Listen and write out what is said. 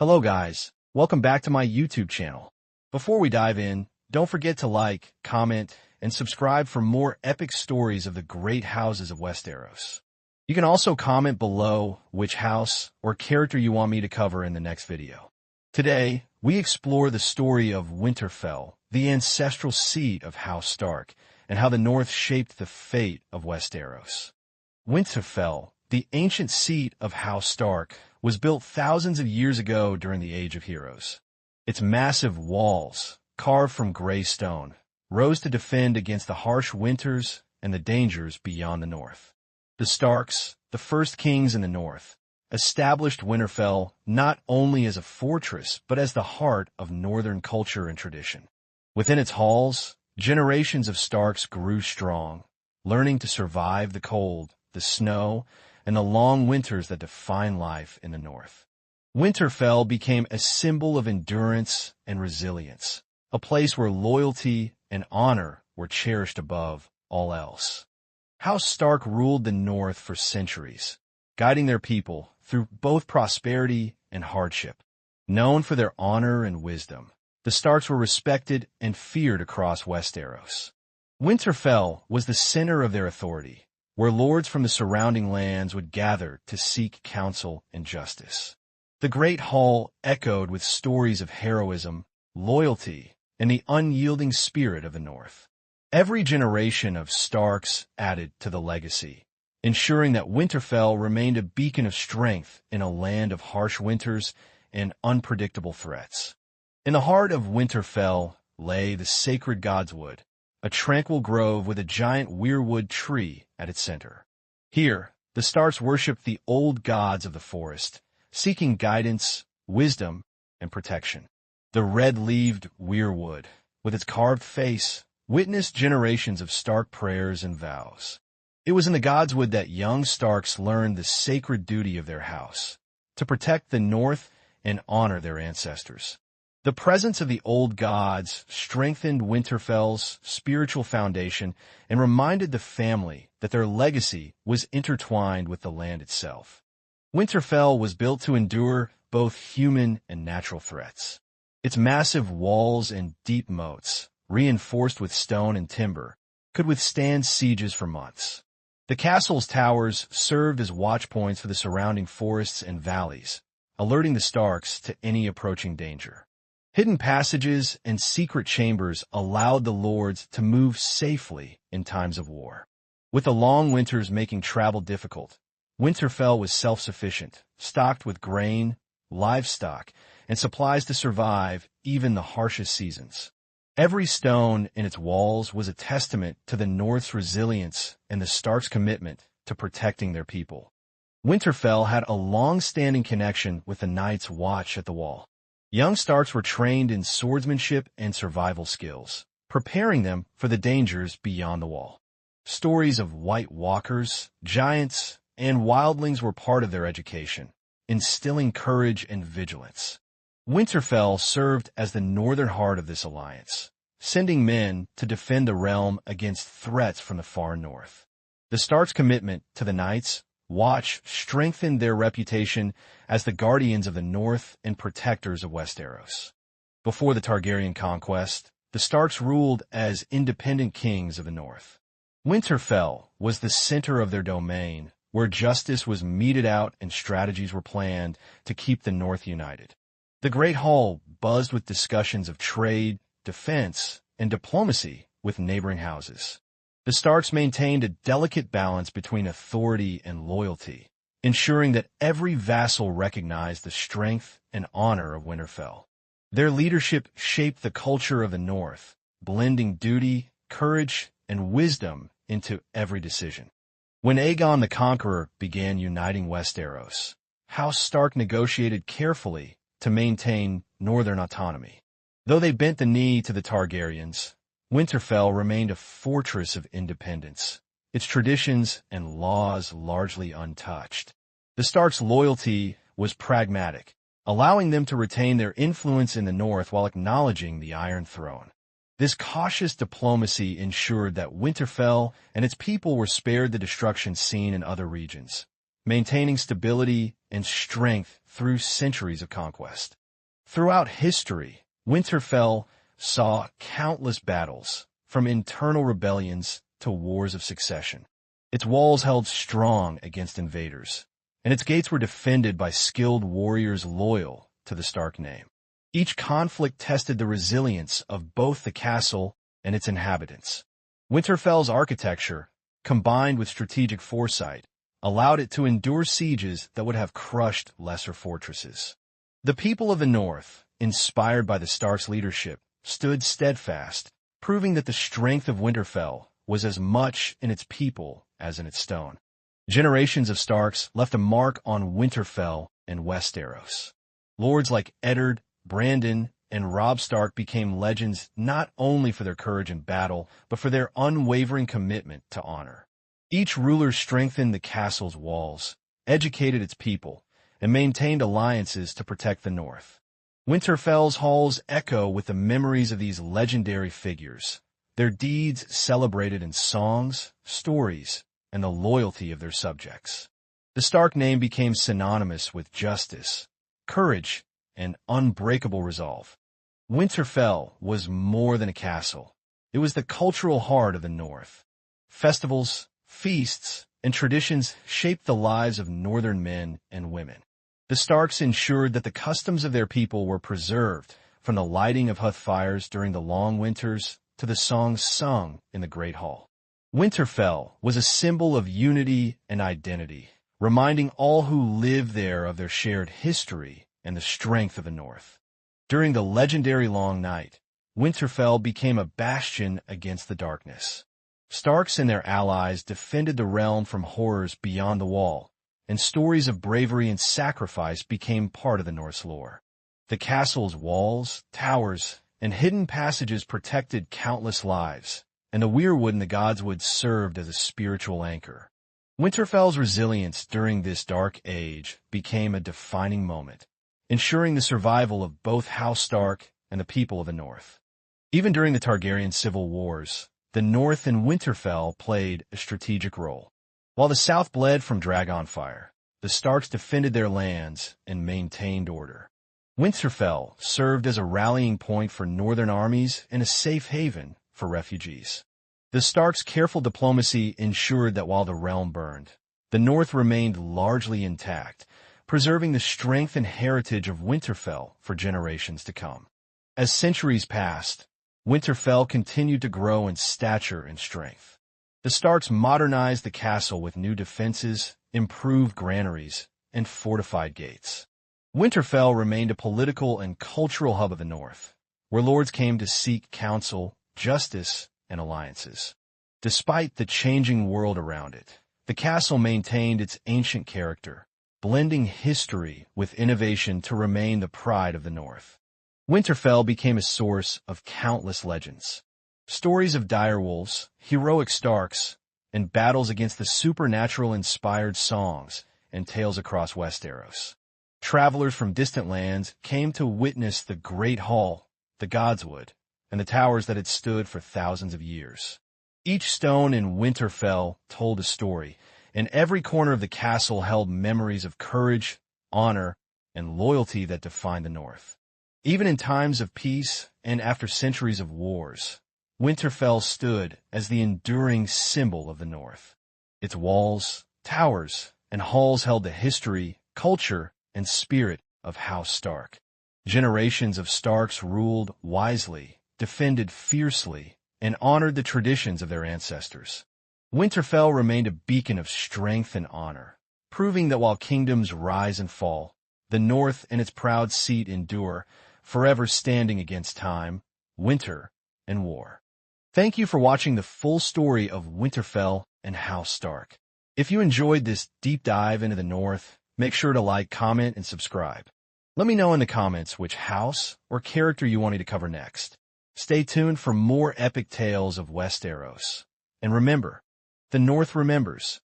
Hello guys, welcome back to my YouTube channel. Before we dive in, don't forget to like, comment, and subscribe for more epic stories of the great houses of Westeros. You can also comment below which house or character you want me to cover in the next video. Today, we explore the story of Winterfell, the ancestral seat of House Stark, and how the North shaped the fate of Westeros. Winterfell, the ancient seat of House Stark, was built thousands of years ago during the Age of Heroes. Its massive walls, carved from gray stone, rose to defend against the harsh winters and the dangers beyond the north. The Starks, the first kings in the north, established Winterfell not only as a fortress but as the heart of northern culture and tradition. Within its halls, generations of Starks grew strong, learning to survive the cold, the snow, and the long winters that define life in the north. Winterfell became a symbol of endurance and resilience, a place where loyalty and honor were cherished above all else. House Stark ruled the north for centuries, guiding their people through both prosperity and hardship. Known for their honor and wisdom, the Starks were respected and feared across Westeros. Winterfell was the center of their authority, where lords from the surrounding lands would gather to seek counsel and justice. The Great Hall echoed with stories of heroism, loyalty, and the unyielding spirit of the North. Every generation of Starks added to the legacy, ensuring that Winterfell remained a beacon of strength in a land of harsh winters and unpredictable threats. In the heart of Winterfell lay the sacred Godswood, a tranquil grove with a giant weirwood tree at its center. Here, the Starks worshipped the old gods of the forest, seeking guidance, wisdom, and protection. The red-leaved weirwood, with its carved face, witnessed generations of Stark prayers and vows. It was in the Godswood that young Starks learned the sacred duty of their house, to protect the North and honor their ancestors. The presence of the old gods strengthened Winterfell's spiritual foundation and reminded the family that their legacy was intertwined with the land itself. Winterfell was built to endure both human and natural threats. Its massive walls and deep moats, reinforced with stone and timber, could withstand sieges for months. The castle's towers served as watchpoints for the surrounding forests and valleys, alerting the Starks to any approaching danger. Hidden passages and secret chambers allowed the lords to move safely in times of war. With the long winters making travel difficult, Winterfell was self-sufficient, stocked with grain, livestock, and supplies to survive even the harshest seasons. Every stone in its walls was a testament to the North's resilience and the Starks' commitment to protecting their people. Winterfell had a long-standing connection with the Night's Watch at the Wall. Young Starks were trained in swordsmanship and survival skills, preparing them for the dangers beyond the wall. Stories of White Walkers, giants, and wildlings were part of their education, instilling courage and vigilance. Winterfell served as the northern heart of this alliance, sending men to defend the realm against threats from the far north. The Starks' commitment to the Night's Watch strengthened their reputation as the guardians of the North and protectors of Westeros. Before the Targaryen conquest, the Starks ruled as independent kings of the North. Winterfell was the center of their domain, where justice was meted out and strategies were planned to keep the North united. The Great Hall buzzed with discussions of trade, defense, and diplomacy with neighboring houses. The Starks maintained a delicate balance between authority and loyalty, ensuring that every vassal recognized the strength and honor of Winterfell. Their leadership shaped the culture of the North, blending duty, courage, and wisdom into every decision. When Aegon the Conqueror began uniting Westeros, House Stark negotiated carefully to maintain northern autonomy. Though they bent the knee to the Targaryens, Winterfell remained a fortress of independence, its traditions and laws largely untouched. The Starks' loyalty was pragmatic, allowing them to retain their influence in the north while acknowledging the Iron Throne. This cautious diplomacy ensured that Winterfell and its people were spared the destruction seen in other regions, maintaining stability and strength through centuries of conquest. Throughout history, Winterfell saw countless battles, from internal rebellions to wars of succession. Its walls held strong against invaders, and its gates were defended by skilled warriors loyal to the Stark name. Each conflict tested the resilience of both the castle and its inhabitants. Winterfell's architecture, combined with strategic foresight, allowed it to endure sieges that would have crushed lesser fortresses. The people of the North, inspired by the Stark's leadership, stood steadfast, proving that the strength of Winterfell was as much in its people as in its stone. Generations of Starks left a mark on Winterfell and Westeros. Lords like Eddard, Brandon, and Robb Stark became legends not only for their courage in battle, but for their unwavering commitment to honor. Each ruler strengthened the castle's walls, educated its people, and maintained alliances to protect the North. Winterfell's halls echo with the memories of these legendary figures, their deeds celebrated in songs, stories, and the loyalty of their subjects. The Stark name became synonymous with justice, courage, and unbreakable resolve. Winterfell was more than a castle. It was the cultural heart of the North. Festivals, feasts, and traditions shaped the lives of northern men and women. The Starks ensured that the customs of their people were preserved, from the lighting of hearth fires during the long winters to the songs sung in the Great Hall. Winterfell was a symbol of unity and identity, reminding all who lived there of their shared history and the strength of the North. During the legendary Long Night, Winterfell became a bastion against the darkness. Starks and their allies defended the realm from horrors beyond the wall, and stories of bravery and sacrifice became part of the Norse lore. The castle's walls, towers, and hidden passages protected countless lives, and the weirwood and the Godswood served as a spiritual anchor. Winterfell's resilience during this dark age became a defining moment, ensuring the survival of both House Stark and the people of the North. Even during the Targaryen civil wars, the North and Winterfell played a strategic role. While the South bled from Dragonfire, the Starks defended their lands and maintained order. Winterfell served as a rallying point for northern armies and a safe haven for refugees. The Starks' careful diplomacy ensured that while the realm burned, the North remained largely intact, preserving the strength and heritage of Winterfell for generations to come. As centuries passed, Winterfell continued to grow in stature and strength. The Starks modernized the castle with new defenses, improved granaries, and fortified gates. Winterfell remained a political and cultural hub of the North, where lords came to seek counsel, justice, and alliances. Despite the changing world around it, the castle maintained its ancient character, blending history with innovation to remain the pride of the North. Winterfell became a source of countless legends. Stories of direwolves, heroic Starks, and battles against the supernatural-inspired songs and tales across Westeros. Travelers from distant lands came to witness the Great Hall, the Godswood, and the towers that had stood for thousands of years. Each stone in Winterfell told a story, and every corner of the castle held memories of courage, honor, and loyalty that defined the North. Even in times of peace and after centuries of wars, Winterfell stood as the enduring symbol of the North. Its walls, towers, and halls held the history, culture, and spirit of House Stark. Generations of Starks ruled wisely, defended fiercely, and honored the traditions of their ancestors. Winterfell remained a beacon of strength and honor, proving that while kingdoms rise and fall, the North and its proud seat endure, forever standing against time, winter, and war. Thank you for watching the full story of Winterfell and House Stark. If you enjoyed this deep dive into the North, make sure to like, comment, and subscribe. Let me know in the comments which house or character you want me to cover next. Stay tuned for more epic tales of Westeros. And remember, the North remembers.